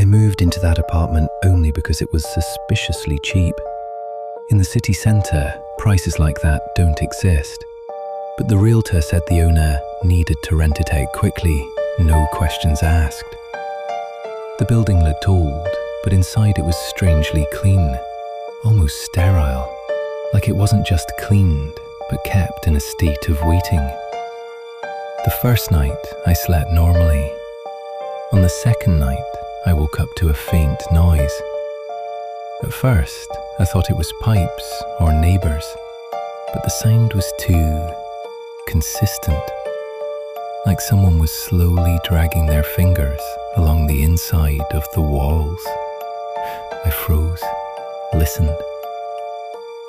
moved into that apartment only because it was suspiciously cheap. In the city centre, prices like that don't exist. But the realtor said the owner needed to rent it out quickly, no questions asked. The building looked old, but inside it was strangely clean, almost sterile, like it wasn't just cleaned, but kept in a state of waiting. The first night, I slept normally. On the second night, I woke up to a faint noise. At first, I thought it was pipes or neighbours, but the sound was too consistent, like someone was slowly dragging their fingers along the inside of the walls. I froze, listened.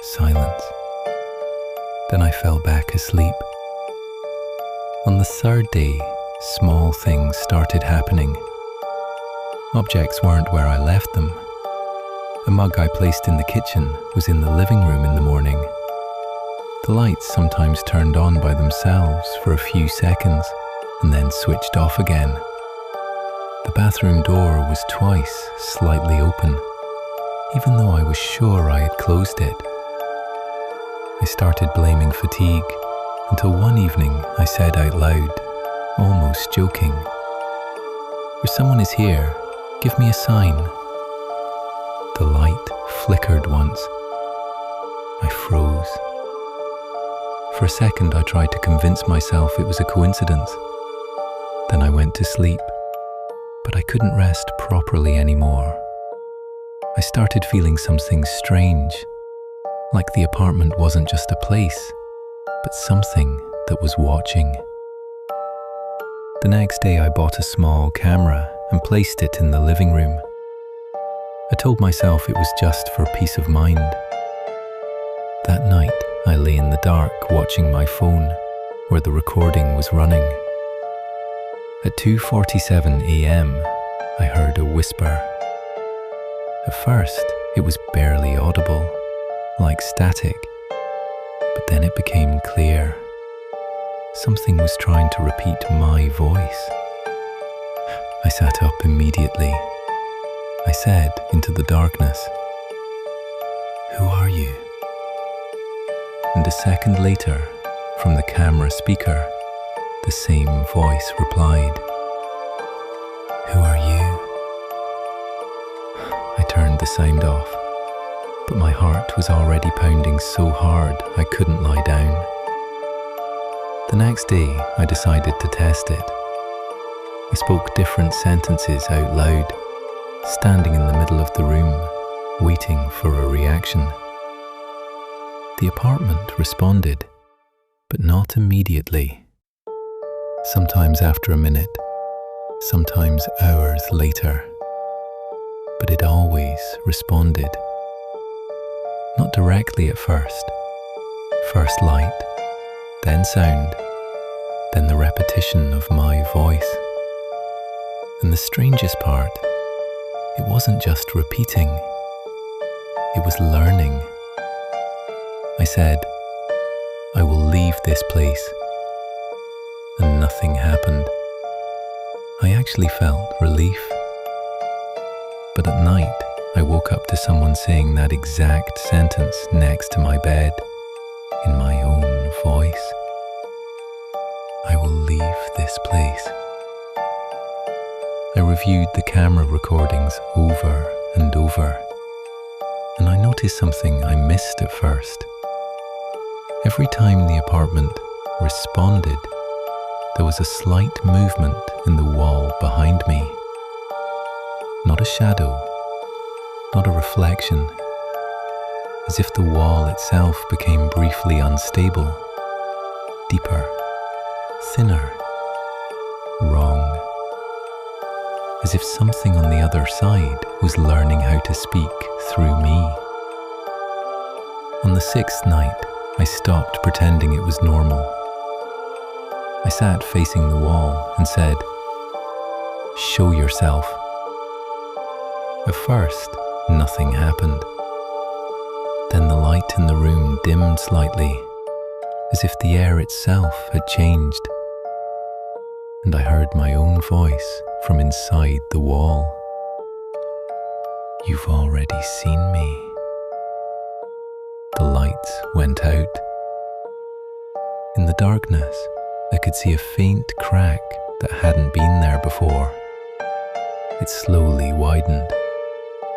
Silence. Then I fell back asleep. On the third day, small things started happening. Objects weren't where I left them. A mug I placed in the kitchen was in the living room in the morning. The lights sometimes turned on by themselves for a few seconds and then switched off again. The bathroom door was twice slightly open, even though I was sure I had closed it. I started blaming fatigue until one evening I said out loud, almost joking, "If someone is here, give me a sign." The light flickered once. I froze. For a second I tried to convince myself it was a coincidence. Then I went to sleep, but I couldn't rest properly anymore. I started feeling something strange, like the apartment wasn't just a place, but something that was watching. The next day I bought a small camera and placed it in the living room. I told myself it was just for peace of mind. That night, I lay in the dark watching my phone, where the recording was running. At 2:47 a.m., I heard a whisper. At first, it was barely audible, like static, but then it became clear. Something was trying to repeat my voice. I sat up immediately. I said into the darkness, "Who are you?" And a second later, from the camera speaker, the same voice replied, "Who are you?" I turned the sound off, but my heart was already pounding so hard I couldn't lie down. The next day, I decided to test it. I spoke different sentences out loud, standing in the middle of the room, waiting for a reaction. The apartment responded, but not immediately. Sometimes after a minute, sometimes hours later. But it always responded. Not directly at first. First light, then sound, then the repetition of my voice. And the strangest part, it wasn't just repeating, it was learning. I said, "I will leave this place." And nothing happened. I actually felt relief. But at night, I woke up to someone saying that exact sentence next to my bed, in my own voice. "I will leave this place." I reviewed the camera recordings over and over, and I noticed something I missed at first. Every time the apartment responded, there was a slight movement in the wall behind me. Not a shadow, not a reflection, as if the wall itself became briefly unstable, deeper, thinner, wrong. As if something on the other side was learning how to speak through me. On the sixth night, I stopped pretending it was normal. I sat facing the wall and said, "Show yourself." At first, nothing happened. Then the light in the room dimmed slightly, as if the air itself had changed. And I heard my own voice from inside the wall. You've already seen me. The lights went out. In the darkness, I could see a faint crack that hadn't been there before. It slowly widened,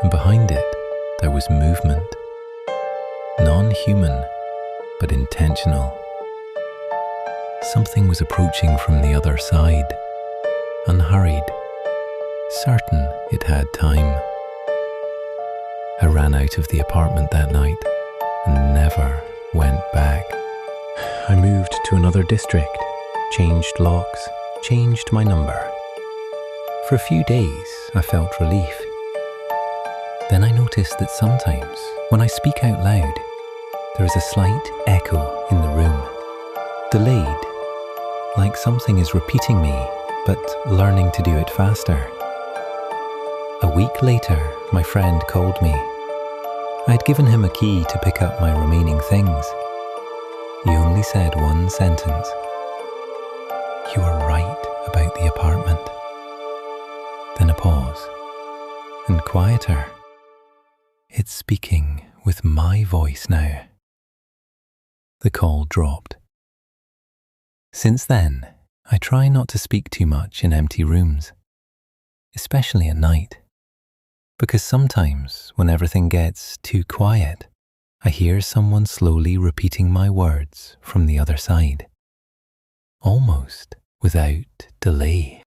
and behind it, there was movement. Non-human, but intentional. Something was approaching from the other side, unhurried, certain it had time. I ran out of the apartment that night and never went back. I moved to another district, changed locks, changed my number. For a few days, I felt relief. Then I noticed that sometimes, when I speak out loud, there is a slight echo in the room, delayed, like something is repeating me, but learning to do it faster. A week later, my friend called me. I had given him a key to pick up my remaining things. He only said one sentence. "You were right about the apartment." Then a pause, and quieter. It's speaking with my voice now. The call dropped. Since then, I try not to speak too much in empty rooms, especially at night, because sometimes when everything gets too quiet, I hear someone slowly repeating my words from the other side, almost without delay.